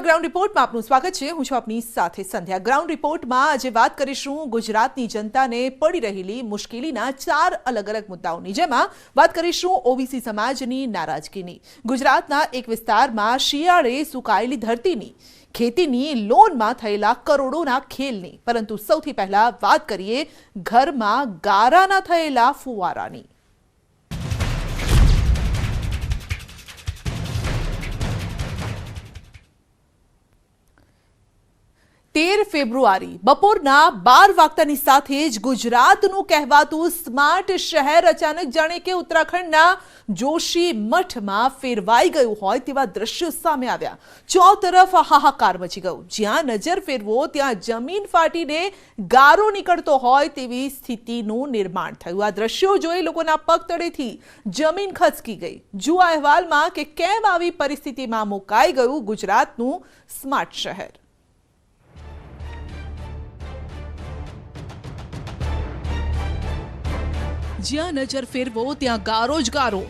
નમસ્કાર, ગ્રાઉન્ડ રિપોર્ટમાં આપનું સ્વાગત છે। હું છું આપની સાથે સંધ્યા। ગ્રાઉન્ડ રિપોર્ટમાં આજે વાત કરીશું ગુજરાતની જનતાને પડી રહેલી મુશ્કેલીના 4 અલગ અલગ મુદ્દાઓની, જેમાં વાત કરીશું ઓબીસી સમાજની નારાજગીની, ગુજરાતના એક વિસ્તારમાં શિયાળે સુકાયેલી ધરતીની, ખેતીની લોનમાં થયેલા કરોડોના ખેલની, પરંતુ સૌથી પહેલા વાત કરીએ ઘરમાં ગારાના થયેલા ફુવારાની। 13 ફેબ્રુઆરી બપોરના 12 વાગ્યાની સાથે જ ગુજરાતનું કહેવાતું સ્માર્ટ શહેર અચાનક જાણે કે ઉત્તરાખંડના જોશી મઠમાં ફેરવાઈ ગયું હોય તેવા દ્રશ્યો સામે આવ્યા। ચોતરફ હાહાકાર મચી ગયો। જ્યાં નજર ફેરવો ત્યાં જમીન ફાટીને ગારો નીકળતો હોય તેવી સ્થિતિનું નિર્માણ થયું। આ દ્રશ્યો જોઈ લોકોના પગ તળેથી જમીન ખસકી ગઈ। જુઓ અહેવાલમાં કે કેમ આવી પરિસ્થિતિમાં મુકાઈ ગયું ગુજરાતનું સ્માર્ટ શહેર। જ્યાં નજર ફેરવો ત્યાં ગારો જ ગારો।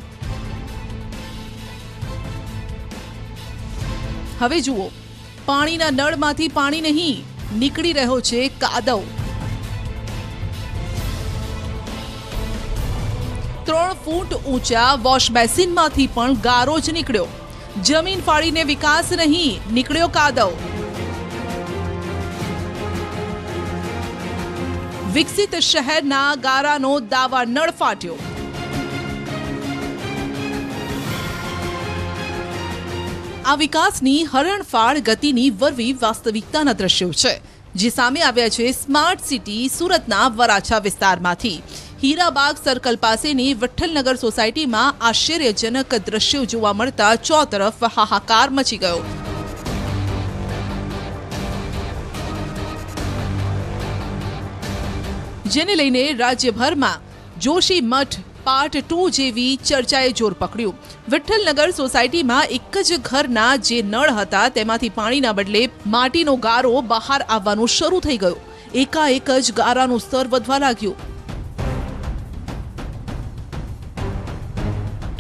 હવે જુઓ, પાણીના નળમાંથી પાણી નહીં, નીકળી રહ્યો છે કાદવ। 3 ફૂટ ઊંચા વોશ બેસિનમાંથી પણ ગારો જ નીકળ્યો। જમીન ફાડીને વિકાસ નહીં, નીકળ્યો કાદવ। વિકસિત શહેરના ગારાનો દાવા નળ ફાટ્યો। આ વિકાસની હરણફાળ ગતિની વરવી વાસ્તવિકતાના દ્રશ્યો છે, જે સામે આવ્યા છે સ્માર્ટ સિટી સુરતના વરાછા વિસ્તારમાંથી। હીરાબાગ સર્કલ પાસેની વિઠ્ઠલનગર સોસાયટીમાં આશ્ચર્યજનક દ્રશ્યો જોવા મળતા ચોતરફ હાહાકાર મચી ગયો। જેને લઈને રાજ્યભરમાં જોશી મઠ પાર્ટ 2 જેવી ચર્ચાએ જોર પકડ્યું। વિઠ્ઠલનગર સોસાયટીમાં એક જ ઘરના જે નળ હતા તેમાંથી પાણીના બદલે માટીનો ગારો બહાર આવવાનું શરૂ થઈ ગયો। એકાએક જ ગારાનું સ્તર વધવા લાગ્યું।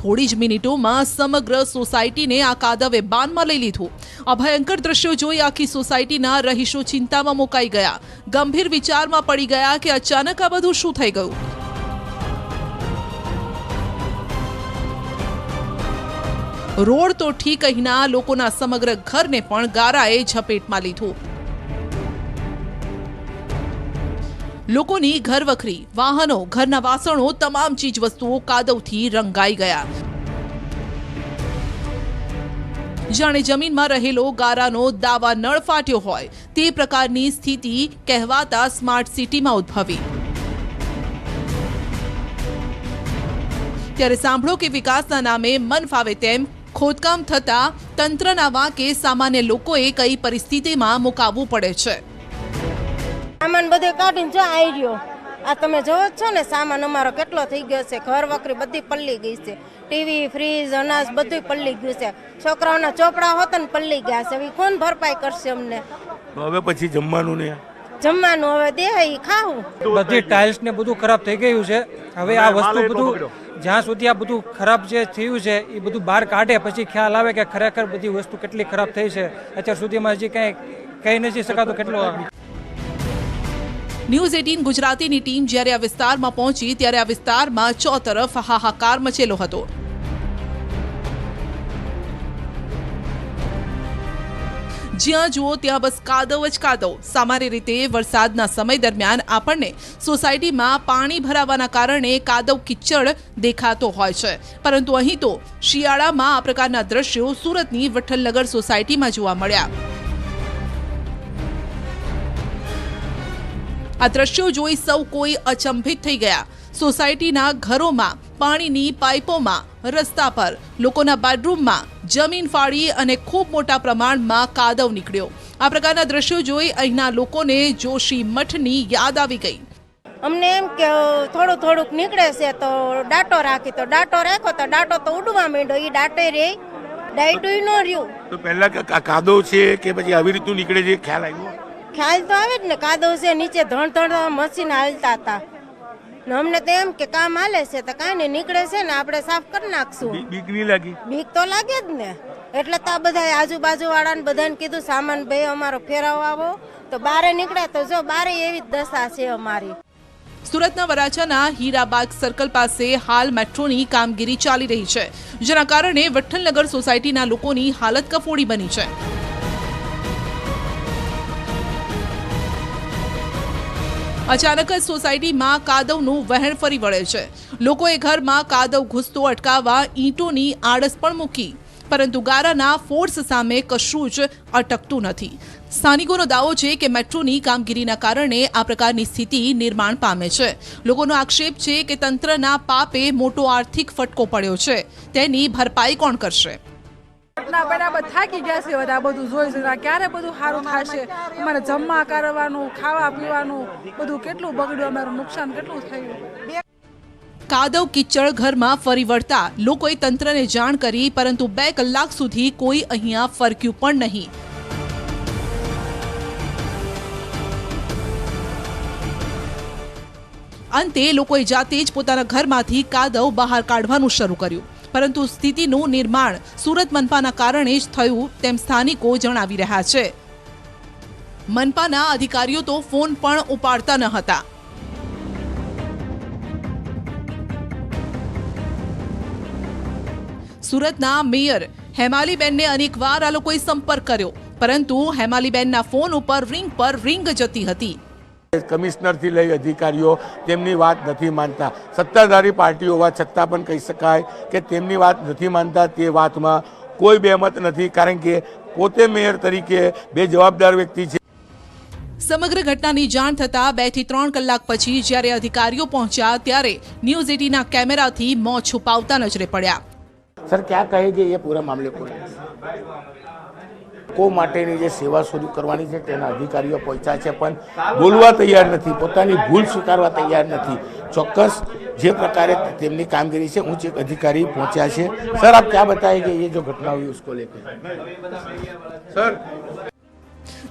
થોડી જ મિનિટોમાં સમગ્ર સોસાયટીને આ કાદવે બાનમાં લઈ લીધું। આ ભયંકર દ્રશ્યો જોઈ આખી સોસાયટીના રહીશો ચિંતામાં મુકાઈ ગયા। ગંભીર વિચારમાં પડી ગયા કે અચાનક આ બધું શું થઈ ગયું। રોડ તો ઠીક, અહીંના લોકોના સમગ્ર ઘરને પણ ગારાએ ઝપેટમાં લીધું। લોકોની ઘરવખરી, વાહનો, ઘરના વાસણો, તમામ ચીજ વસ્તુઓ કાદવથી રંગાઈ ગયા। જાણે જમીનમાં રહેલો ગારાનો દાવા નળ ફાટ્યો હોય તે પ્રકારની સ્થિતિ કહેવાતા સ્માર્ટ સિટીમાં ઉદ્ભવી। ત્યારે સાંભળો કે વિકાસના નામે મન ફાવે તેમ ખોદકામ થતા તંત્રના વાંકે સામાન્ય લોકોએ કઈ પરિસ્થિતિમાં મુકાવવું પડે છે। સામાન બધે કાઢીને જો આવી રહ્યો, આ તમે જોવો છો ને સામાન અમારો કેટલો થઈ ગયો છે। ઘર વખરી બધી પલ્લી ગઈ છે, ટીવી, ફ્રીજ, અનાજ બધું પલ્લી ગયું છે। છોકરાઓના ચોપડા હોત ને પલ્લી ગયા છે। હવે કોણ ભરપાઈ કરશે અમને? હવે પછી જમવાનું ને જમવાનું હવે દે ખાવું। બધી ટાઇલ્સ ને બધું ખરાબ થઈ ગયું છે। હવે આ વસ્તુ બધું જ્યાં સુધી આ બધું ખરાબ જે થયું છે એ બધું બહાર કાઢે પછી ખ્યાલ આવે કે ખરેખર બધી વસ્તુ કેટલી ખરાબ થઈ છે। અત્યાર સુધીમાં હજી કહી નથી શકાતું કેટલો। ન્યૂઝ 18 ગુજરાતીની ટીમ જ્યારે આ વિસ્તારમાં પહોંચી ત્યારે આ વિસ્તારમાં ચોતરફ હાહાકાર મચેલો હતો। જ્યાં જુઓ ત્યાં બસ કાદવ જ કાદવ। સામાન્ય રીતે વરસાદના સમય દરમિયાન આપણને સોસાયટીમાં પાણી ભરાવાના કારણે કાદવ કિચડ દેખાતો હોય છે, પરંતુ અહીં તો શિયાળામાં આ પ્રકારના દ્રશ્યો સુરતની વિઠ્ઠલનગર સોસાયટીમાં જોવા મળ્યા। આ દ્રશ્યો જોઈ સૌ કોઈ અચંભિત થઈ ગયા। સોસાયટીના ઘરોમાં, પાણીની પાઇપોમાં, રસ્તા પર, લોકોના બેડરૂમમાં જમીન ફાડી અને ખૂબ મોટા પ્રમાણમાં કાદવ નીકળ્યો। આ પ્રકારના દ્રશ્યો જોઈ અહીંના લોકોને જોશી મઠની યાદ આવી ગઈ। અમને એમ કે થોડુંક નીકળે છે તો ડાટો રાખી, તો ડાટો રાખ્યો તો ડાટો તો ઉડવા માંડ્યો। એ ડાટે રે ડાયટું ન રહ્યું। તો પહેલા કાદવ છે કે પછી આવી રીતનું નીકળે છે, ખ્યાલ આવ્યો? ખ્યાલ તો આવે જ ને। કાદવ છે, નીચે ધણ મશીન હાલતા હતા। અમને તો એમ કે કામ હાલે છે તો કાંઈ નહીં, નીકળે છે ને આપણે સાફ કરી નાખશું। બીક નહીં લાગી? બીક તો લાગે જ ને। એટલે તો આ બધા આજુબાજુવાળાને બધાને કીધું સામાન ભાઈ અમારો ફેરવવા આવો, તો બારે નીકળ્યા તો જો બારે એવી જ દશા છે અમારી. સુરતના વરાછાના હીરાબાગ સર્કલ પાસે હાલ મેટ્રોની કામગીરી ચાલી રહી છે, જેના કારણે વિઠ્ઠલનગર સોસાયટીના લોકોની હાલત કફોડી બની છે. અચાનક જ સોસાયટીમાં કાદવનું વહેણ ફરી વળે છે. લોકોએ ઘરમાં કાદવ ઘૂસતો અટકાવવા ઈંટોની આડસ પણ મૂકી, પરંતુ ગારાના ફોર્સ સામે કશું જ અટકતું નથી. સ્થાનિકોનો દાવો છે કે મેટ્રોની કામગીરીના કારણે આ પ્રકારની સ્થિતિ નિર્માણ પામે છે. લોકોનો આક્ષેપ છે કે તંત્રના પાપે મોટો આર્થિક ફટકો પડ્યો છે, તેની ભરપાઈ કોણ કરશે? ઘટના બરાબર થાકી ગયા છે બધા, બધું જોઈ છે ક્યારે બધું સારું થશે. અમારે જમવા કરવાનું, ખાવા પીવાનું બધું કેટલું બગડ્યું, અમારું નુકસાન કેટલું થયું. કાદવ કિચડ ઘરમાં ફરી વળતા લોકોએ તંત્રને જાણ કરી, પરંતુ 2 કલાક સુધી કોઈ અહીંયા ફરક્યું પણ નહીં. અંતે લોકોએ જાતે જ પોતાના ઘરમાંથી કાદવ બહાર કાઢવાનું શરૂ કર્યું, પરંતુ સ્થિતિનું નિર્માણ સુરત મનપાના કારણે જ થયું તેમ સ્થાનિકો જણાવી રહ્યા છે. મનપાના અધિકારીઓ તો ફોન પણ ઉપાડતા ન હતા. સુરતના મેયર હેમાલીબેનને અનેકવાર આ લોકોએ સંપર્ક કર્યો, પરંતુ હેમાલીબેનના ફોન ઉપર રિંગ જતી હતી. કમિશનરથી લઈ અધિકારીઓ તેમની વાત નથી માનતા. સત્તાધારી પાર્ટીઓ હોવા છતાં પણ કહી શકાય કે તેમની વાત નથી માનતા. તે વાતમાં કોઈ બેમત નથી, કારણ કે પોતે મેયર તરીકે બે જવાબદાર વ્યક્તિ છે. સમગ્ર ઘટનાની જાણ થતાં 2 થી 3 કલાક પછી જ્યારે અધિકારીઓ પહોંચ્યા ત્યારે ન્યૂઝ 18ના કેમેરાથી મોં છુપાવતા નજરે પડ્યા. સર ક્યાં કહેગે એ પૂરા મામલે કો માટેની જે સેવા શરૂ કરવાની છે તેના અધિકારીઓ પહોંચ્યા છે, પણ બોલવા તૈયાર નથી, પોતાની ભૂલ સ્વીકારવા તૈયાર નથી. ચોક્કસ જે પ્રકારે તેમની કામગીરી છે, ઉચ્ચ અધિકારી પહોંચ્યા છે. સર આપ ક્યાં बताएंगे ये जो घटना हुई उसको लेकर? સર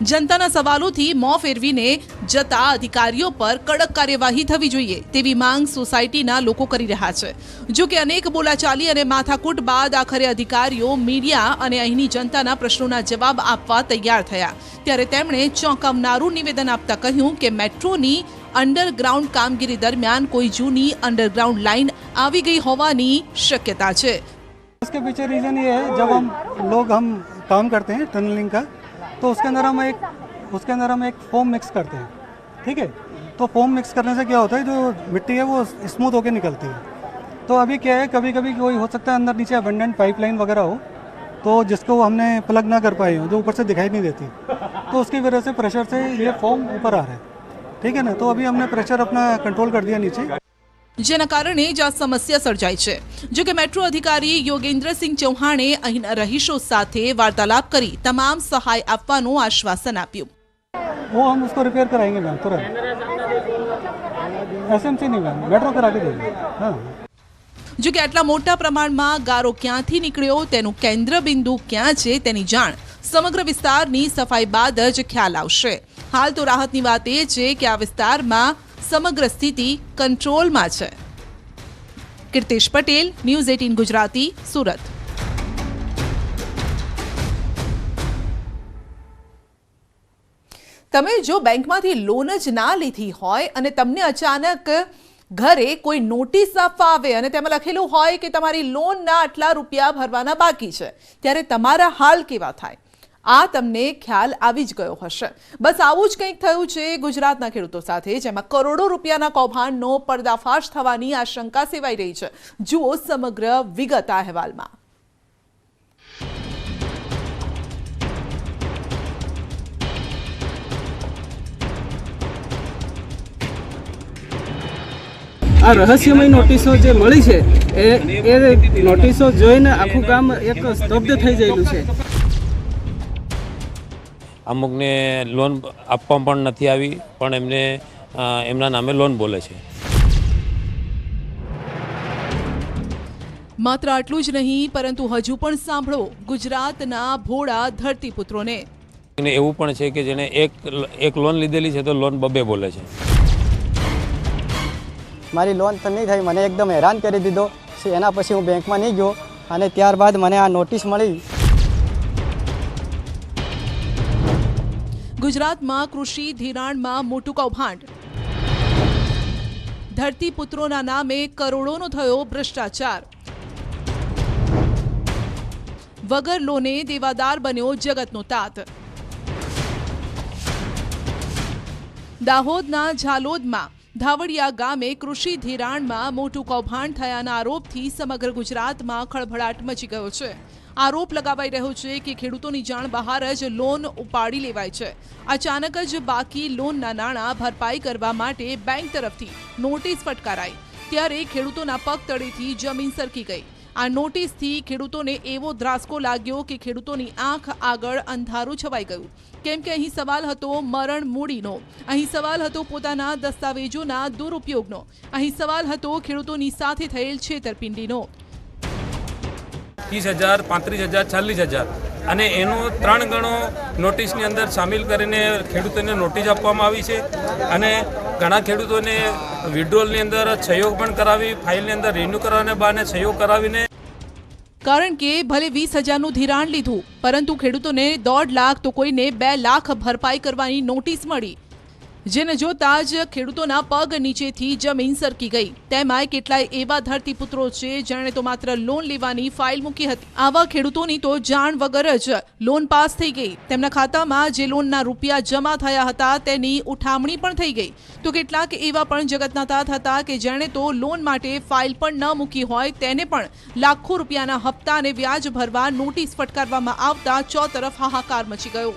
જનતાના સવાલોથી મોં ફેરવીને જતા અધિકારીઓ પર કડક કાર્યવાહી થવી જોઈએ તેવી માંગ સોસાયટીના લોકો કરી રહ્યા છે. જો કે અનેક બોલાચાલી અને માથાકૂટ બાદ આખરે અધિકારીઓ મીડિયા અને અહીંની જનતાના પ્રશ્નોના જવાબ આપવા તૈયાર થયા, ત્યારે તેમણે ચોંકાવનારું નિવેદન આપતા કહ્યું કે મેટ્રોની અંડરગ્રાઉન્ડ કામગીરી દરમિયાન કોઈ જૂની અંડરગ્રાઉન્ડ લાઇન આવી ગઈ હોવાની શક્યતા છે. इसके पीछे रीज़न ये है, जब हम हम काम करते हैं टनलिंग का, तो उसके अंदर हम एक फोम मिक्स करते हैं. ठीक है, तो फोम मिक्स करने से क्या होता है, जो मिट्टी है वो स्मूथ होकर निकलती है. तो अभी क्या है, कभी कभी कोई हो सकता है अंदर नीचे अबंडेंट पाइपलाइन वगैरह हो, तो जिसको हमने प्लग ना कर पाए हो, जो ऊपर से दिखाई नहीं देती, तो उसकी वजह से प्रेशर से ये फोम ऊपर आ रहा है. ठीक है ना, तो अभी हमने प्रेशर अपना कंट्रोल कर दिया नीचे, જેના કારણે જ આ સમસ્યા સર્જાઈ છે. જો કે મેટ્રો અધિકારી યોગેન્દ્રસિંહ ચૌહાણે અહીંના રહીશો સાથે વાર્તાલાપ કરી તમામ સહાય આપવાનું આશ્વાસન આપ્યું. वो हम उसको रिपेयर कराएंगे मैम तुरंत. एसएमसी नहीं मैम, मेट्रो करा के देंगे. हाँ. જો કે આટલા મોટા પ્રમાણમાં ગારો ક્યાંથી નીકળ્યો, તેનું કેન્દ્ર બિંદુ ક્યાં છે તેની જાણ સમગ્ર વિસ્તારની સફાઈ બાદ જ ખ્યાલ આવશે. હાલ તો રાહતની વાત એ છે કે આ વિસ્તારમાં સમગ્ર સ્થિતિ કંટ્રોલમાં છે. કીર્તિશ પટેલ, ન્યૂઝ 18 ગુજરાતી, સુરત. તમે જો બેંકમાંથી લોન જ ના લીધી હોય અને તમને અચાનક ઘરે કોઈ નોટિસ આપવા આવે અને તેમાં લખેલું હોય કે તમારી લોનના આટલા રૂપિયા ભરવાના બાકી છે, ત્યારે તમારા હાલ કેવા થાય? આ તમને ખ્યાલ આવી જ ગયો હશે. બસ આવું જ કંઈક થયું છે ગુજરાતના ખેડૂતો સાથે, જેમાં કરોડો રૂપિયાના કૌભાંડનો પર્દાફાશ થવાની આશંકા સેવાઈ રહી છે. જુઓ સમગ્ર વિગત આ અહેવાલમાં. આ રહસ્યમય નોટિસો જે મળી છે એ નોટિસો જોઈને આખું કામ એક સ્તબ્ધ થઈ ગયેલું છે. અમુકને લોન આપવામાં પણ નથી આવી, પણ એમને એમના નામે લોન બોલે છે. માત્ર આટલું જ નહીં, પરંતુ હજુ પણ સાંભળો ગુજરાતના ભોળા ધરતીપુત્રોને. એવું પણ છે કે જેને એક લોન લીધેલી છે તો લોન બબે બોલે છે. મારી લોન તો નહીં થઈ, મને એકદમ હેરાન કરી દીધો. એના પછી હું બેંકમાં નહીં ગયો અને ત્યારબાદ મને આ નોટિસ મળી. ગુજરાતમાં કૃષિ ધિરાણમાં મોટું કૌભાંડ. ધરતીપુત્રોના નામે કરોડોનો થયો ભ્રષ્ટાચાર. વગર લોને દેવાદાર બન્યો જગતનો તાત. દાહોદના ઝાલોદમાં ધાવડિયા ગામે કૃષિ ધિરાણમાં મોટું કૌભાંડ થયાના આરોપથી સમગ્ર ગુજરાતમાં ખળભળાટ મચી ગયો છે. આરોપ લગાવાઈ રહ્યો છે કે ખેડૂતોની જાણ બહાર જ લોન ઉપાડી લેવાય છે. અચાનક જ બાકી લોનના નાણાં ભરપાઈ કરવા માટે બેંક તરફથી નોટિસ ફટકારાઈ ત્યારે ખેડૂતોના પગ તળેથી જમીન સરકી ગઈ. આ નોટિસથી ખેડૂતોને એવો ધ્રાસકો લાગ્યો કે ખેડૂતોની આંખ આગળ અંધારું છવાઈ ગયું. કેમ કે અહીં સવાલ હતો મરણ મૂડીનો, અહીં સવાલ હતો પોતાના દસ્તાવેજોના દુરુપયોગનો, અહીં સવાલ હતો ખેડૂતોની સાથે થયેલ છેતરપિંડીનો. 30,000, 35,000, 40,000 અને એનો 3 ગણો નોટિસની અંદર સામેલ કરીને ખેડૂતોને નોટિસ આપવામાં આવી છે. અને ઘણા ખેડૂતોને વિડ્રોલની અંદર સહયોગ પણ કરાવી, ફાઇલની અંદર રિન્યુ કરવાને બહાને સહયોગ કરાવીને. કારણ કે ભલે 20,000નું ધિરાણ લીધું, પરંતુ ખેડૂતોને 1.5 લાખ તો કોઈને 2 લાખ ભરપાઈ કરવાની નોટિસ મળી, જેને જોતા જ ખેડૂતોના પગ નીચેથી જમીન સરકી ગઈ. તેમાંય કેટલાય એવા ધરતીપુત્રો છે જેણે તો માત્ર લોન લેવાની ફાઇલ મૂકી હતી. આવા ખેડૂતોની તો જાણ વગર જ લોન પાસ થઈ ગઈ. તેમના ખાતામાં જે લોનના રૂપિયા જમા થયા હતા તેની ઉઠામણી પણ થઈ ગઈ. તો કેટલાક એવા પણ જગતના તાત હતા કે જેણે તો લોન માટે ફાઇલ પણ ન મૂકી હોય તેને પણ લાખો રૂપિયાના હપ્તા અને વ્યાજ ભરવા નોટિસ ફટકારવામાં આવતા ચોતરફ હાહાકાર મચી ગયો.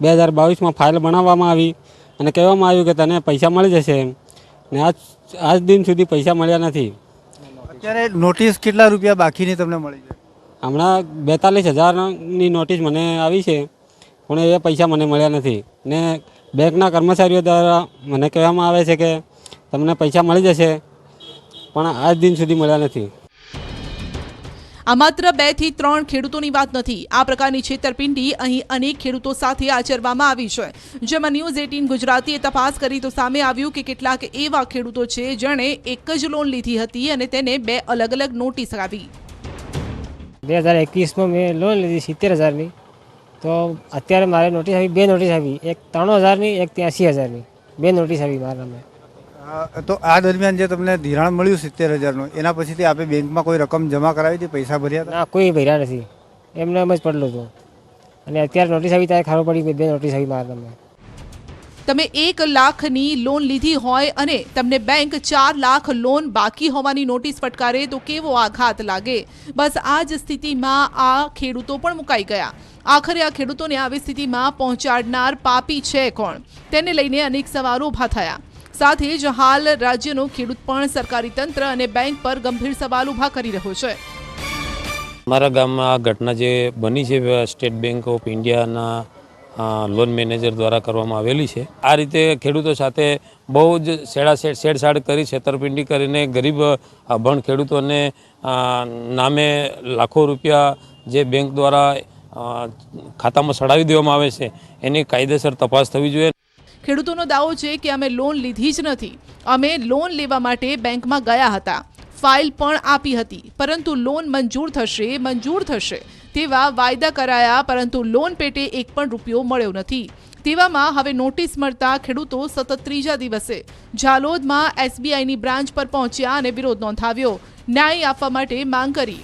2022માં ફાઇલ બનાવવામાં આવી અને કહેવામાં આવ્યું કે તને પૈસા મળી જશે, ને આજ દિન સુધી પૈસા મળ્યા નથી. અત્યારે નોટિસ કેટલા રૂપિયા બાકીની તમને મળી છે? હમણાં 42,000ની નોટિસ મને આવી છે, પણ એ પૈસા મને મળ્યા નથી. ને બેંકના કર્મચારીઓ દ્વારા મને કહેવામાં આવે છે કે તમને પૈસા મળી જશે, પણ આજ દિન સુધી મળ્યા નથી. આ માત્ર 2 થી 3 ખેડૂતોની વાત નથી. આ પ્રકારની છેતરપિંડી અહીં અનેક ખેડૂતો સાથે આચરવામાં આવી છે. જેમાં ન્યૂઝ 18 ગુજરાતીએ તપાસ કરી તો સામે આવ્યું કે કેટલાક એવા ખેડૂતો છે જેણે એક જ લોન લીધી હતી અને તેને 2 અલગ અલગ નોટિસ આવી. 2021માં મેં લોન લીધી 70,000ની, તો અત્યારે મારે નોટિસ આવી, 2 નોટિસ આવી, એક 93,000ની, એક 83,000ની, 2 નોટિસ આવી મારા નામે. તો આ દરમિયાન જે તમને ધિરાણ મળ્યું 70,000નું, એના પછીથી આપણે બેંકમાં કોઈ રકમ જમા કરાવી હતી, પૈસા ભર્યા હતા? ના, કોઈ ભર્યા નથી, એમને એમ જ પડેલું હતું. અને અત્યારે નોટિસ આવી ત્યારે ખબર પડી, 2 નોટિસ આવી મારા નામે. તમે 1 લાખની લોન લીધી હોય અને તમને બેંક 4 લાખ લોન બાકી હોવાની નોટિસ ફટકારે તો કેવો આઘાત લાગે. બસ આ જ સ્થિતિમાં આ ખેડૂતો પણ મુકાઈ ગયા. આખરે આ ખેડૂતોને આવી સ્થિતિમાં પહોંચાડનાર પાપી છે કોણ, તેને લઈને અનેક સવાલો ઊભા થયા. સાથે જ હાલ રાજ્યનો ખેડૂત પણ સરકારી તંત્ર અને બેંક પર ગંભીર સવાલ ઊભા કરી રહ્યો છે. અમારા ગામમાં આ ઘટના જે બની છે સ્ટેટ બેંક ઓફ ઇન્ડિયાના લોન મેનેજર દ્વારા કરવામાં આવેલી છે. આ રીતે ખેડૂતો સાથે બહુ જ છેડછાડ કરી, છેતરપિંડી કરીને ગરીબ અભણ ખેડૂતોને નામે લાખો રૂપિયા જે બેંક દ્વારા ખાતામાં ચડાવી દેવામાં આવે છે એની કાયદેસર તપાસ થવી જોઈએ. ખેડૂતોનો દાવો છે કે અમે લોન લીધી જ નથી. અમે લોન લેવા માટે બેંકમાં ગયા હતા, ફાઇલ પણ આપી હતી, પરંતુ લોન મંજૂર થશે તેવા વાયદા કરાયા, પરંતુ લોન પેટે એક પણ રૂપિયો મળ્યો નથી. તેવામાં હવે નોટિસ મળતા ખેડૂતો સતત 3જા દિવસે ઝાલોદમાં SBIની બ્રાન્ચ પર પહોંચ્યા અને વિરોધ નોંધાવ્યો. ન્યાય આપવા માટે માંગ કરી.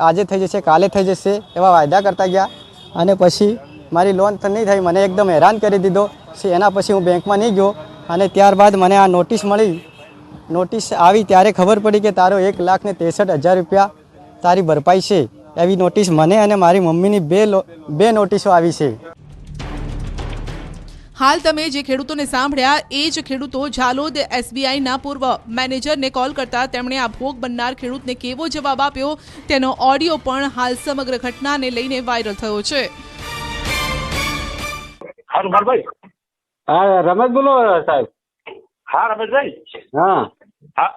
આજે થઈ જશે, કાલે થઈ જશે એવા વાયદા કરતા ગયા અને પછી મારી લોન નહીં થઈ, મને એકદમ હેરાન કરી દીધો. એના પછી હું બેંકમાં નહીં ગયો અને ત્યારબાદ મને આ નોટિસ મળી. નોટિસ આવી ત્યારે ખબર પડી કે તારો 1,63,000 રૂપિયા તારી ભરપાઈ છે, એવી નોટિસ મને અને મારી મમ્મીની બે નોટિસો આવી છે. હાલ તમે જે ખેડૂતોને સાંભળ્યા એ જ ખેડૂતો ઝાલોદ SBIના પૂર્વ મેનેજરને કોલ કરતા તેમણે આ ભોગ બનનાર ખેડૂતને કેવો જવાબ આપ્યો તેનો ઓડિયો પણ હાલ સમગ્ર ઘટનાને લઈને વાયરલ થયો છે. હા, રમેશ બોલો સાહેબ. હા રમેશભાઈ. હા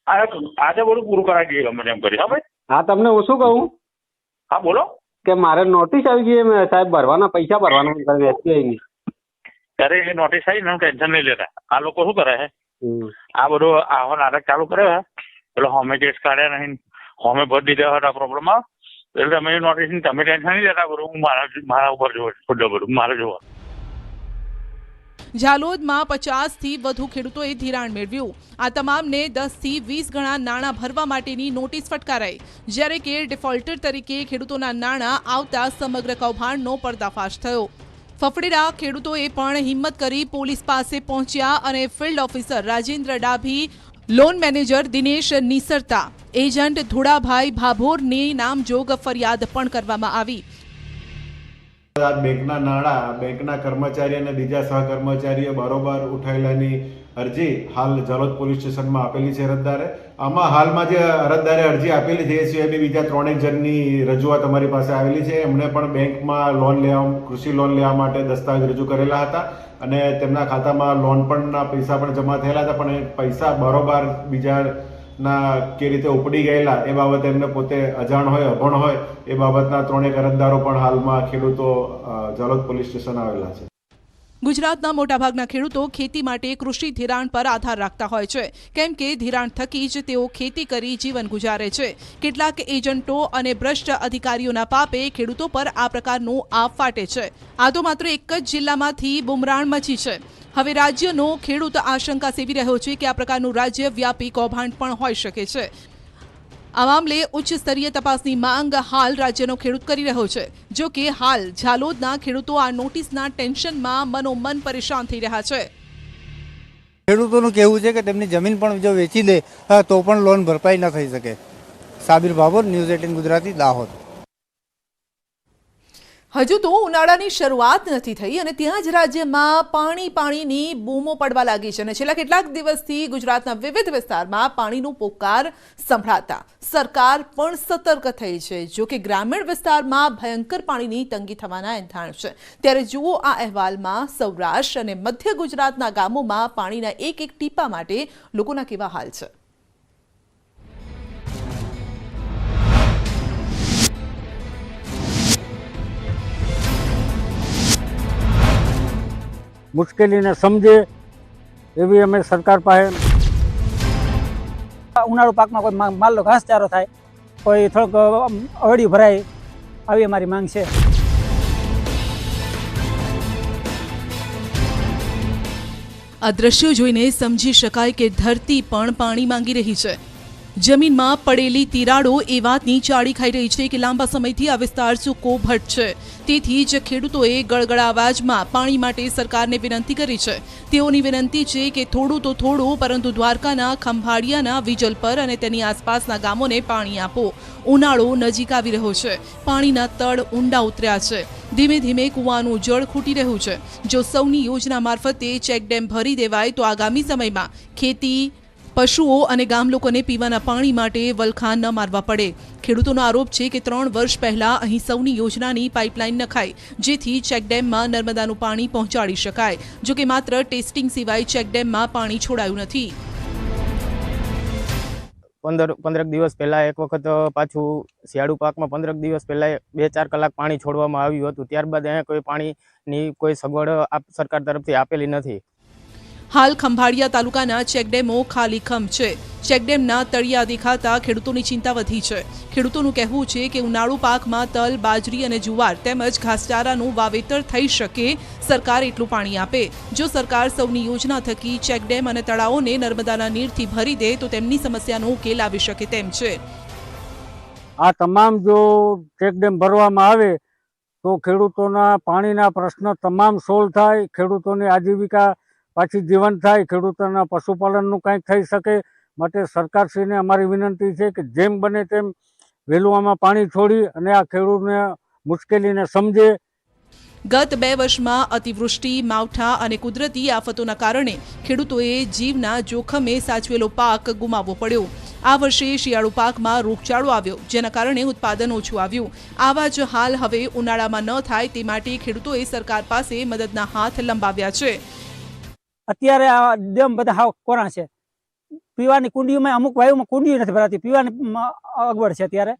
આજે બધું પૂરું કરાવી દઈએ મને એમ કરી. હા ભાઈ. હા, તમને હું શું કહું? હા બોલો. કે મારે નોટિસ આવી ગઈ સાહેબ, ભરવાના પૈસા ભરવાના SBIની. ત્યારે એ નોટિસ આવી ને ટેન્શન નહીં લેતા. આ લોકો શું કરે છે, આ બધું આવો નાટક ચાલુ કરે છે. પેલો હોમે કેસ કાઢ્યા નહીં, હોમે ભરી દીધા હતા પ્રોબ્લેમ. એટલે તમે નોટિસની તમે ટેન્શન નહીં લેતા કરું, હું મારા ઉપર ખોટો કરું મારે જોવા. ઝાલોદમાં 50થી વધુ ખેડૂતોએ ધિરાણ મેળવ્યું. આ તમામને 10 થી 20 ગણા નાણાં ભરવા માટેની નોટિસ ફટકારાઈ, જ્યારે કે ડિફોલ્ટર તરીકે ખેડૂતોના નાણાં આવતા સમગ્ર કૌભાંડનો પર્દાફાશ થયો. ફફડેરા ખેડૂતોએ પણ હિંમત કરી પોલીસ પાસે પહોંચ્યા અને field officer Rajendra Dabhi, loan manager Dinesh Nisarta, agent Dhudabhai ભાભોરની નામજોગ ફરિયાદ પણ કરવામાં આવી. બેંકના નાણાં બેંકના કર્મચારી અને બીજા સહકર્મચારીઓ બરોબર ઉઠાવેલાની અરજી હાલ ઝાલોદ પોલીસ સ્ટેશનમાં આપેલી છે અરજદારે. આમાં હાલમાં જે અરજદારે અરજી આપેલી છે એ સિવાય બી બીજા 3 જણની રજૂઆત અમારી પાસે આવેલી છે. એમણે પણ બેંકમાં કૃષિ લોન લેવા માટે દસ્તાવેજ રજૂ કરેલા હતા અને તેમના ખાતામાં લોન પણના પૈસા પણ જમા થયેલા હતા, પણ એ પૈસા બરોબર બીજાના કે રીતે ઉપડી ગયેલા એ બાબતે એમને પોતે અજાણ હોય, અભણ હોય એ બાબતના 3 અરજદારો પણ હાલમાં ખેડૂતો ઝાલોદ પોલીસ સ્ટેશન આવેલા છે. ગુજરાતના મોટાભાગના ખેડૂતો ખેતી માટે કૃષિ ધિરાણ પર આધાર રાખતા હોય છે, કેમ કે ધિરાણ થકી જ તેઓ ખેતી કરી જીવન ગુજારે છે. કેટલાક એજન્ટો અને ભ્રષ્ટ અધિકારીઓના પાપે ખેડૂતો પર આ પ્રકારનું આપ ફાટે છે. આ તો માત્ર એક જ જિલ્લામાંથી બુમરાણ મચી છે. હવે રાજ્યનો ખેડૂત આશંકા સેવી રહ્યો છે કે આ પ્રકારનું રાજ્યવ્યાપી કૌભાંડ પણ હોઈ શકે છે. આ મામલે ઉચ્ચ સ્તરીય તપાસની માંગ હાલ રાજ્યનો ખેડૂત કરી રહ્યો છે. જો કે હાલ ઝાલોદના ખેડૂતો આ નોટિસના ટેન્શનમાં મનોમન પરેશાન થઈ રહ્યા છે. ખેડૂતોનું કહેવું છે કે તેમની જમીન પણ જો વેચી દે તો પણ લોન ભરપાઈ ન થઈ શકે. સાબિર ભાભોર, ન્યૂઝ 18 ગુજરાતી, દાહોદ. હજુ તો ઉનાળાની શરૂઆત નથી થઈ અને ત્યાં જ રાજ્યમાં પાણીની બૂમો પડવા લાગી છે અને છેલ્લા કેટલાક દિવસથી ગુજરાતના વિવિધ વિસ્તારમાં પાણીનો પોકાર સંભળાતા સરકાર પણ સતર્ક થઈ છે. જો કે ગ્રામીણ વિસ્તારમાં ભયંકર પાણીની તંગી થવાના એંધાણ છે. ત્યારે જુઓ આ અહેવાલમાં સૌરાષ્ટ્ર અને મધ્ય ગુજરાતના ગામોમાં પાણીના એક ટીપા માટે લોકોના કેવા હાલ છે. મુશ્કેલીને સમજે એવી અમે સરકાર પાસે. ઉનાળુ પાકમાં કોઈ માલનો ઘાસચારો થાય, કોઈ થોડોક અવળિયું ભરાય, આવી અમારી માંગ છે. આ દ્રશ્યો જોઈને સમજી શકાય કે ધરતી પણ પાણી માંગી રહી છે. જમીનમાં પડેલી તિરાડો એ વાતની ચાળી ખાઈ રહી છે કે લાંબા સમયથી આ વિસ્તાર સૂકો ભટ્ટ છે. તેથી જ ખેડૂતોએ ગળગળા અવાજમાં પાણી માટે સરકારને વિનંતી કરી છે. તેઓની વિનંતી છે કે થોડું તો થોડું, પરંતુ દ્વારકાના ખંભાળિયાના વિજલપર અને તેની આસપાસના ગામોને પાણી આપો. ઉનાળો નજીક આવી રહ્યો છે. પાણીના તળ ઊંડા ઉતર્યા છે. ધીમે ધીમે કૂવાનું જળ ખૂટી રહ્યું છે. જો સૌની યોજના મારફતે ચેકડેમ ભરી દેવાય તો આગામી સમયમાં ખેતી, પશુઓ અને ગામ લોકોને પીવાના પાણી માટે વલખા ન મારવા પડે. ખેડૂતોનો આરોપ છે કે 3 વર્ષ પહેલા અહીં સૌની યોજનાની પાઇપલાઇન નખાઈ, જેથી ચેકડેમમાં નર્મદાનું પાણી પહોંચાડી શકાય. જો કે માત્ર ટેસ્ટિંગ સિવાય ચેકડેમમાં પાણી છોડાયું નથી. 15 દિવસ પહેલા એક વખત પાછું શિયાળુ પાકમાં 15 દિવસ પહેલા 2-4 કલાક પાણી છોડવામાં આવ્યું હતું. ત્યારબાદ અહીંયા કોઈ પાણીની કોઈ સગવડ સરકાર તરફથી આપેલી નથી. હાલ ખંભાળિયા તાલુકાના ચેકડેમો ખાલીખમ છે. ચેકડેમના તળિયા દેખાતા ખેડૂતોની ચિંતા વધી છે. ખેડૂતોનું કહેવું છે કે ઉનાળુ પાકમાં તલ, બાજરી અને જુવાર તેમજ ઘાસચારાનું વાવેતર થઈ શકે, સરકાર એટલું પાણી આપે. જો સરકાર સૌની યોજના થકી ચેકડેમ અને તળાવોને નર્મદાના નીરથી ભરી દે તો તેમની સમસ્યાનો ઉકેલ આવી શકે તેમ છે. આ તમામ જો ચેકડેમ ભરવામાં આવે તો ખેડૂતોના પાણીના પ્રશ્ન તમામ સોલ્વ થાય, ખેડૂતોની આજીવિકા પાછી જીવન થાય, ખેડૂતોના પશુપાલનનું કંઈક થઈ શકે. માટે સરકારશ્રીને અમારી વિનંતી છે કે જેમ બને તેમ વહેલું આમાં પાણી છોડી અને આ ખેડૂતને મુશ્કેલીને સમજે. ગત 2 વર્ષમાં અતિવૃષ્ટિ, માવઠા અને કુદરતી આફતોના કારણે ખેડૂતોએ જીવના જોખમે સાચવેલો પાક ગુમાવવો પડ્યો. આ વર્ષે શિયાળુ પાકમાં રોગચાળો આવ્યો, જેના કારણે ઉત્પાદન ઓછું આવ્યું. આવા જ હાલ હવે ઉનાળામાં ન થાય તે માટે ખેડૂતોએ સરકાર પાસે મદદના હાથ લંબાવ્યા છે. અત્યારે આ ડેમ બધા હાવ કોરા છે. પીવાની કુંડીઓમાં અમુક વાયુમાં કુંડીઓ નથી ભરાતી, પીવાની અગવડ છે અત્યારે.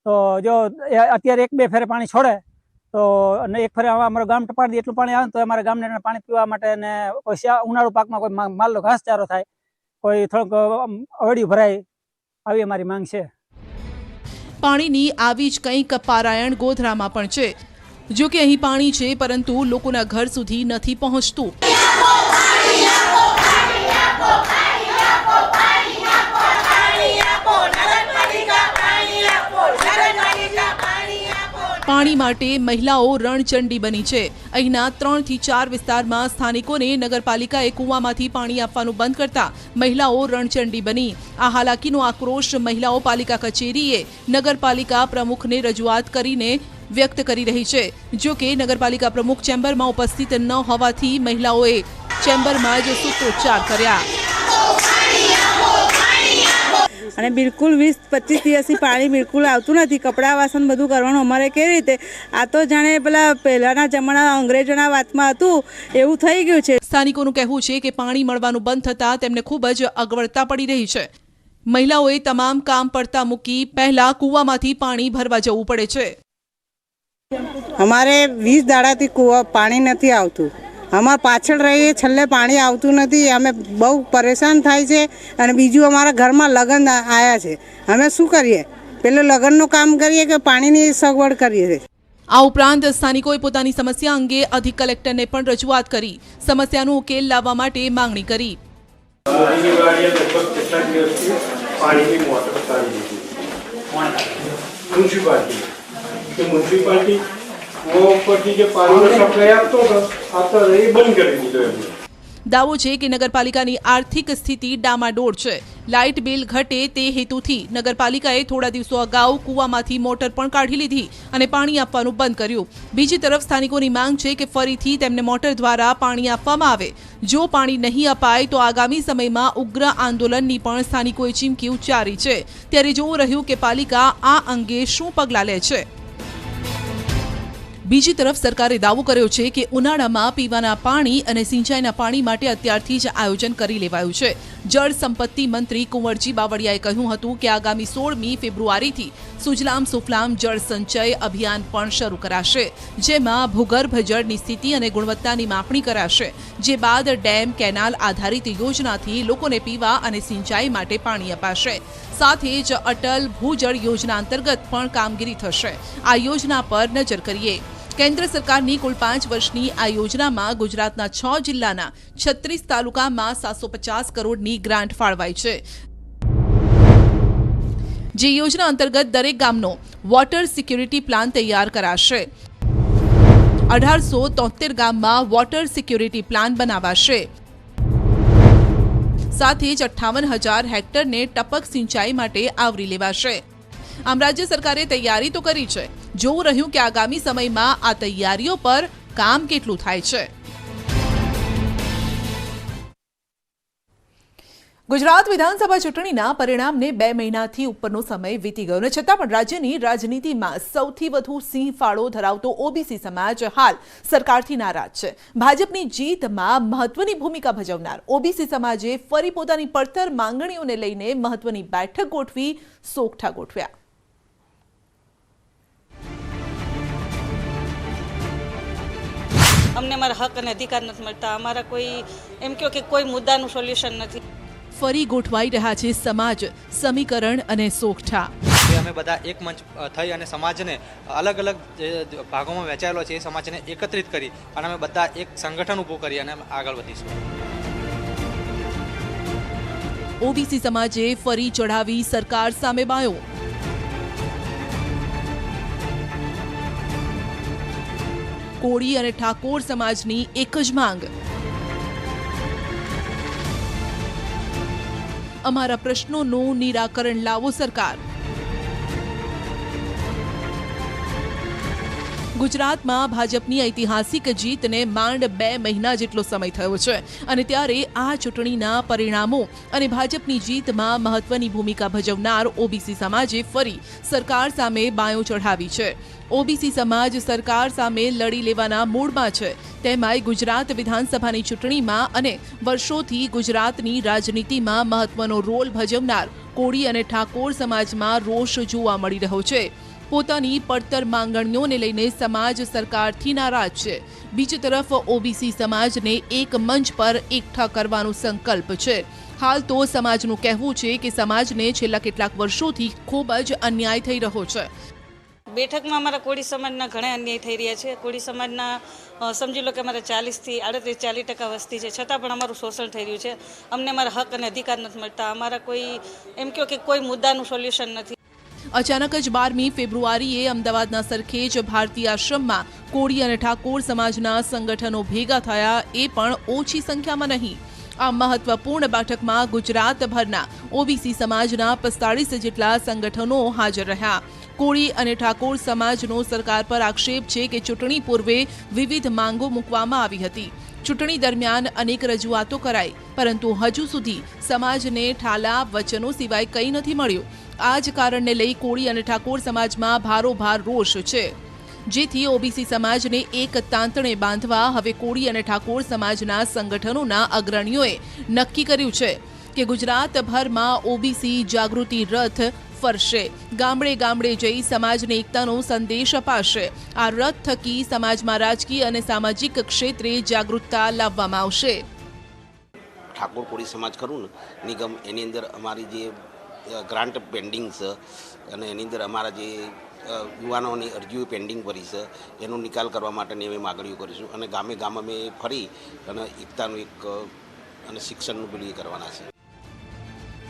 તો જો અત્યારે 1-2 ફેરે પાણી છોડે તો અને એક ફેરે અમારું ગામ ટપાડી દે એટલું પાણી આવે તો અમારા ગામને પાણી પીવા માટે અને કોઈ ઉનાળુ પાકમાં કોઈ માલનો ઘાસચારો થાય, કોઈ થોડુંક અવળિયું ભરાય, આવી અમારી માંગ છે. પાણીની આવી જ કંઈક પારાયણ ગોધરામાં પણ છે. જો કે અહીં પાણી છે પરંતુ લોકોના ઘર સુધી નથી પહોંચતું. પાણી માટે મહિલાઓ રણચંડી બની છે. અહીંના 3 થી 4 વિસ્તારમાં સ્થાનિકોને નગરપાલિકાએ કૂવામાંથી પાણી આપવાનું બંધ કરતા મહિલાઓ રણચંડી બની. આ હાલાકીનો આક્રોશ મહિલાઓ પાલિકા કચેરીએ નગરપાલિકા પ્રમુખને રજૂઆત કરીને વ્યક્ત કરી રહી છે. જો કે નગરપાલિકા પ્રમુખ ચેમ્બરમાં ઉપસ્થિત ન હોવાથી મહિલાઓએ ચેમ્બરમાં જ સૂત્રોચ્ચાર કર્યા. અને બિલકુલ 20-25 દિવસથી પાણી બિલકુલ આવતું નથી. કપડાં વાસણ બધું કરવાનું અમારે કેવી રીતે? આ તો જાણે પેલા પહેલાના જમાના અંગ્રેજોના વાતમાં હતું એવું થઈ ગયું છે. સ્થાનિકોનું કહેવું છે કે પાણી મળવાનું બંધ થતાં તેમને ખૂબ જ અગવડતા પડી રહી છે. મહિલાઓએ તમામ કામ પડતા મૂકી પહેલા કૂવામાંથી પાણી ભરવા જવું પડે છે. અમારે 20 દાડાથી કૂવા પાણી નથી આવતું. અમારે પાછળ રહીએ છેલ્લે પાણી આવતું નથી. અમે બહુ પરેશાન થાય છે. અને બીજું અમારા ઘરમાં લગ્ન આવ્યા છે. અમે શું કરીએ? પેલું લગ્નનું કામ કરીએ કે પાણીની સગવડ કરીએ? આ ઉપરાંત સ્થાનિકોએ પોતાની સમસ્યા અંગે અધિક કલેક્ટરને પણ રજૂઆત કરી સમસ્યાનો ઉકેલ લાવવા માટે માંગણી કરી. म्यूनसिपालिटी वो ऊपर जो पानी का सप्लाई आपतो आता रही बंद કરી દીધો એમને. દાવો છે કે નગરપાલિકાની આર્થિક સ્થિતિ ડામાડોળ છે. લાઇટ બિલ ઘટે તે હેતુથી નગરપાલિકાએ થોડા દિવસો અગાઉ કૂવામાંથી મોટર પણ કાઢી લીધી અને પાણી આપવાનું બંધ કર્યું. બીજી તરફ સ્થાનિકોની માંગ છે કે ફરીથી તેમને મોટર દ્વારા પાણી આપવામાં આવે. જો પાણી નહીં અપાય તો આગામી સમયમાં ઉગ્ર આંદોલનની પણ સ્થાનિકોએ ચીમકી ઉચ્ચારી છે. ત્યારે જોવું રહ્યું કે પાલિકા આ અંગે શું પગલાં લે છે. બીજી તરફ સરકારે દાવો કર્યો છે કે ઉનાળામાં પીવાના પાણી અને સિંચાઈના પાણી માટે અત્યારથી જ આયોજન કરી લેવાયું છે. જળ સંપત્તિ મંત્રી કુંવરજી બાવળિયાએ કહ્યું હતું કે આગામી 16મી ફેબ્રુઆરીથી સુજલામ સુફલામ જળ સંચય અભિયાન પણ શરૂ કરાશે, જેમાં ભૂગર્ભ જળની સ્થિતિ અને ગુણવત્તાની માપણી કરાશે. જે બાદ ડેમ કેનાલ આધારિત યોજનાથી લોકોને પીવા અને સિંચાઈ માટે પાણી અપાશે. સાથે જ અટલ ભૂજળ યોજના અંતર્ગત પણ કામગીરી થશે. આ યોજના પર નજર કરીએ. કેન્દ્ર સરકારની કુલ 5 વર્ષની આ યોજનામાં ગુજરાતના 6 જિલ્લાના 36 તાલુકામાં 750 કરોડની ગ્રાન્ટ ફાળવાઈ છે. જે યોજના અંતર્ગત દરેક ગામનો વોટર સિક્યુરિટી પ્લાન તૈયાર કરાશે. 1873 ગામમાં વોટર સિક્યુરિટી પ્લાન બનાવાશે. સાથે જ 58,000 હેક્ટરને ટપક સિંચાઈ માટે આવરી લેવાશે. આમ રાજ્ય સરકારે તૈયારી તો કરી છે. જોવું રહ્યું કે આગામી સમયમાં આ તૈયારીઓ પર કામ કેટલું થાય છે. ગુજરાત વિધાનસભા ચૂંટણીના પરિણામને 2 મહિનાથી ઉપરનો સમય વીતી ગયો અને છતાં પણ રાજ્યની રાજનીતિમાં સૌથી વધુ સિંહ ફાળો ધરાવતો ઓબીસી સમાજ હાલ સરકારથી નારાજ છે. ભાજપની જીતમાં મહત્વની ભૂમિકા ભજવનાર ઓબીસી સમાજે ફરી પોતાની પડતર માંગણીઓને લઈને મહત્વની બેઠક ગોઠવી સોગઠા ગોઠવ્યા. અમને અમારા હક અને અધિકાર નથી મળતા. અમારા કોઈ એમ કહો કે કોઈ મુદ્દાનું સોલ્યુશન નથી. ફરી ગોઠવાઈ રહ્યા છે સમાજ સમીકરણ અને સોગઠા. અમે બધા એક મંચ થઈ અને સમાજને અલગ અલગ ભાગોમાં વહેંચાયેલો છે એ સમાજને એકત્રિત કરી અને અમે બધા એક સંગઠન ઊભું કરી અને આગળ વધીશું. ઓબીસી સમાજે ફરી ચઢાવી સરકાર સામે બાયો. કોળી અને ઠાકોર સમાજની એક જ માંગ, અમારા પ્રશ્નોનું નિરાકરણ લાવો સરકાર. ગુજરાતમાં ભાજપની ઐતિહાસિક જીતને માંડ 2 મહિના જેટલો સમય થયો છે અને ત્યારે આ ચૂંટણીના પરિણામો અને ભાજપની જીતમાં મહત્વની ભૂમિકા ભજવનાર ઓબીસી સમાજે ફરી સરકાર સામે બાયો ચઢાવી છે. ઓબીસી સમાજ સરકાર સામે લડી લેવાના મૂડમાં છે. તેમાંય ગુજરાત વિધાનસભાની ચૂંટણીમાં અને વર્ષોથી ગુજરાતની રાજનીતિમાં મહત્વનો રોલ ભજવનાર કોળી અને ઠાકોર સમાજમાં રોષ જોવા મળી રહ્યો છે. પોતાની પડતર માંગણીઓને લઈને સમાજ સરકારથી નારાજ છે. બીજી તરફ ઓબીસી સમાજને એક મંચ પર એકઠા કરવાનો સંકલ્પ છે. હાલ તો સમાજનું કહેવું છે કે સમાજને છેલ્લા કેટલાક વર્ષોથી ખૂબ જ અન્યાય થઈ રહ્યો છે. બેઠકમાં અમારા કોળી સમાજના ઘણા અન્યાય થઈ રહ્યા છે. કોળી સમાજના સમજી લો કે અમારે 40% થી 40% વસ્તી છે, છતાં પણ અમારું શોષણ થઈ રહ્યું છે. અમને અમારા હક અને અધિકાર નથી મળતા. અમારા કોઈ એમ કહો કે કોઈ મુદ્દાનું સોલ્યુશન નથી. અચાનક જ 12મી ફેબ્રુઆરીએ અમદાવાદના સરખેજ ભારતીય આશ્રમમાં કોળી અને ઠાકોર સમાજના સંગઠનો ભેગા થયા, એ પણ ઓછી સંખ્યામાં નહીં. આ મહત્વપૂર્ણ બેઠકમાં ગુજરાતભરના ઓબીસી સમાજના 45 જેટલા સંગઠનો હાજર રહ્યા. કોળી અને ઠાકોર સમાજનો સરકાર પર આક્ષેપ છે કે ચૂંટણી પૂર્વે વિવિધ માંગો મૂકવામાં આવી હતી. ચૂંટણી દરમિયાન અનેક રજૂઆતો કરાઈ, પરંતુ હજુ સુધી સમાજને ઠાલા વચનો સિવાય કંઈ નથી મળ્યું. આ જ કારણને લઈ કોળી અને ઠાકોર સમાજમાં ભારોભાર રોષ છે, જેથી ઓબીસી સમાજને એક તાંતણે બાંધવા હવે કોળી અને ઠાકોર સમાજના સંગઠનોના અગ્રણીઓએ નક્કી કર્યું છે કે ગુજરાતભરમાં ઓબીસી જાગૃતિ રથ ફરશે. ગામડે ગામડે જઈ સમાજને એકતાનો સંદેશ અપાશે. આ રથ થકી સમાજમાં રાજકીય અને સામાજિક ક્ષેત્રે જાગૃતતા લાવવામાં આવશે. ઠાકોર કોળી સમાજ ખરું ને નિગમ, એની અંદર અમારી જે ગ્રાન્ટ પેન્ડિંગ છે અને એની અંદર અમારા જે યુવાનોની અરજીઓ પેન્ડિંગ પડી છે એનો નિકાલ કરવા માટેની અમે માગણીઓ કરીશું અને ગામે ગામ અમે ફરી અને એકતાનું એક અને શિક્ષણનું પેલું કરવાના છે.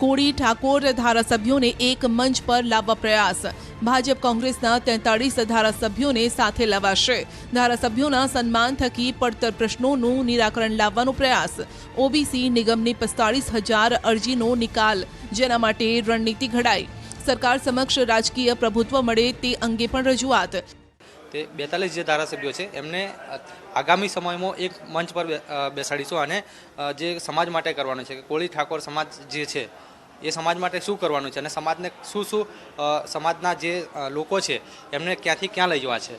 કોળી ઠાકોર ધારાસભ્યોને એક મંચ પર લાવવા પ્રયાસ. ભાજપ કોંગ્રેસના 43 ધારાસભ્યોને સાથે લવાશે. ધારાસભ્યોના સન્માન થકી પડતર પ્રશ્નોનું નિરાકરણ લાવવાનો પ્રયાસ. ઓબીસી નિગમની 45,000 અરજીનો નિકાલ, જેના માટે રણનીતિ ઘડાઈ. સરકાર સમક્ષ રાજકીય પ્રભુત્વ મળે તે અંગે પણ રજૂઆત. તે 42 જે ધારાસભ્યો છે એમને આગામી સમયમાં એક મંચ પર બેસાડીશું અને જે સમાજ માટે કરવાનું છે કે કોળી ઠાકોર સમાજ જે છે એ સમાજ માટે શું કરવાનું છે અને સમાજને શું સમાજના જે લોકો છે એમને ક્યાંથી ક્યાં લઈ જવા છે.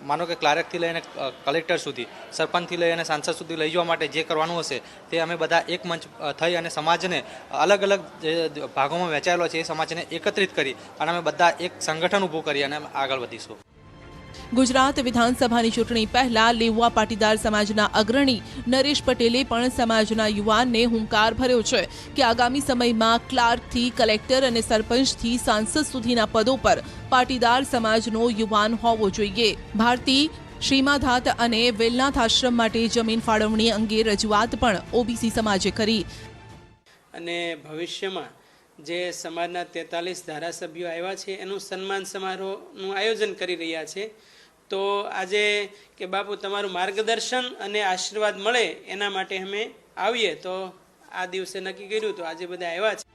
માનો કે ક્લાર્કથી લઈને કલેક્ટર સુધી, સરપંચથી લઈ અને સાંસદ સુધી લઈ જવા માટે જે કરવાનું હશે તે અમે બધા એક મંચ થઈ અને સમાજને અલગ અલગ જે ભાગોમાં વહેંચાયેલો છે એ સમાજને એકત્રિત કરી અને અમે બધા એક સંગઠન ઊભું કરી અને આગળ વધીશું. ગુજરાત વિધાનસભાની ચૂંટણી પહેલા લેવા પાટીદાર સમાજના અગ્રણી નરેશ પટેલે પણ સમાજના યુવાનને હુંકાર ભર્યો છે કે આગામી સમયમાં ક્લાર્કથી કલેક્ટર અને સરપંચથી સાંસદ સુધીના પદો પર પાટીદાર સમાજનો યુવાન હોવો જોઈએ. ભારતી શ્રીમાધાત અને વેલનાથ આશ્રમ માટે જમીન ફાળવણી અંગે રજૂઆત પણ ઓબીસી સમાજે કરી. અને ભવિષ્યમાં જે સમાજના 43 ધારાસભ્યો આવ્યા છે એનું સન્માન સમારોહનું આયોજન કરી રહ્યા છે. તો આજે કે બાપુ તમારું માર્ગદર્શન અને આશીર્વાદ મળે એના માટે અમે આવીએ, તો આ દિવસે નક્કી કર્યું, તો આજે બધા આવ્યા છે.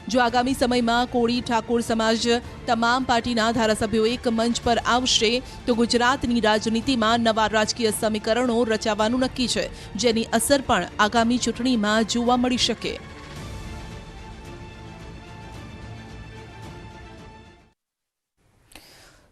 જો આગામી સમયમાં કોળી ઠાકોર સમાજ તમામ પાર્ટીના ધારાસભ્યો એક મંચ પર આવશે તો ગુજરાતની રાજનીતિમાં નવા રાજકીય સમીકરણો રચાવાનું નક્કી છે, જેની અસર પણ આગામી ચૂંટણીમાં જોવા મળી શકે.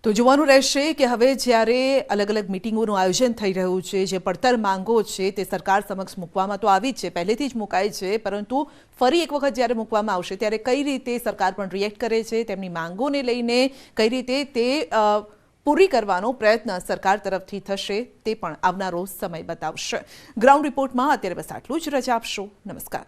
તો જોવાનું રહેશે કે હવે જ્યારે અલગ અલગ મિટિંગોનું આયોજન થઈ રહ્યું છે, જે પડતર માંગો છે તે સરકાર સમક્ષ મૂકવામાં તો આવી જ છે, પહેલેથી જ મુકાય છે, પરંતુ ફરી એક વખત જ્યારે મૂકવામાં આવશે ત્યારે કઈ રીતે સરકાર પણ રિએક્ટ કરે છે, તેમની માંગોને લઈને કઈ રીતે તે પૂરી કરવાનો પ્રયત્ન સરકાર તરફથી થશે તે પણ આવનારો સમય બતાવશે. ગ્રાઉન્ડ રિપોર્ટમાં અત્યારે બસ આટલું જ. રજા આપશો. નમસ્કાર.